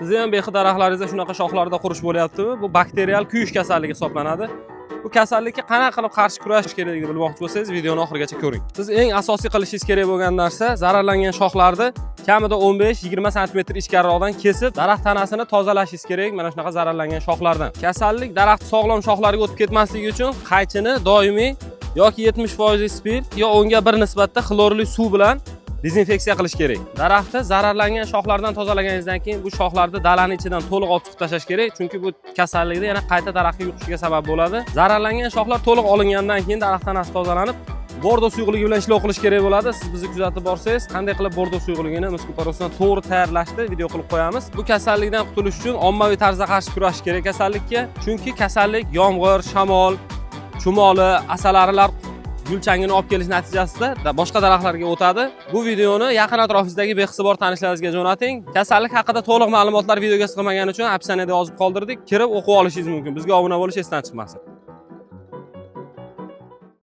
Sizni ham bexi daraxtlaringizda shunaqa shoxlarda qurish bo'lyaptimi? Bu bakterial kuyish kasalligi hisoblanadi. Bu kasallikka qanaqa qilib qarshi kurashish kerakligini bilmoqchi bo'lsangiz, videoni oxirigacha ko'ring. Siz eng asosiy qilishingiz kerak bo'lgan narsa zararlangan shoxlarni kamida 15-20 sm ichkariroqdan kesib, daraxt tanasini tozalashingiz kerak. Mana shunaqa zararlangan shoxlardan. Kasallik daraxt sog'lom shoxlarga o'tib ketmasligi uchun qaychini doimiy yoki 70% spirt yo unga bir nisbatda xlorli suv bilan dezinfeksiya qilish kerak. Daraxtni zararlangan shoxlardan tozalaganingizdan keyin bu shoxlarni dalaning ichidan to'liq olib chiqib tashlash kerak, chunki bu kasallikda yana qayta daraxtga yuqishiga sabab bo'ladi. Zararlangan shoxlar to'liq olingandan keyin daraxt tanasi tozalanib, bordo suyuqligi bilan ishlov qilish kerak bo'ladi. Siz bizni kuzatib borsangiz, qanday qilib bordo suyuqligini Muskuparosdan to'g'ri tayyorlashni video qilib qo'yamiz. Bu kasallikdan qutulish uchun ommaviy tarzda qarshi kurashish kerak kasallikka, chunki kasallik yomg'ir, shamol, chumoli, asalarilar gulchangini olib kelish natijasida boshqa daraxtlarga o'tadi. Bu videoni yaqin atrofingizdagi behisi bor tanishlaringizga jo'nating. Kasallik haqida to'liq ma'lumotlar videoga sig'magani uchun opsioniyada yozib qoldirdik. Kirib o'qib olishingiz mumkin. Bizga obuna bo'lish esdan chiqmasin.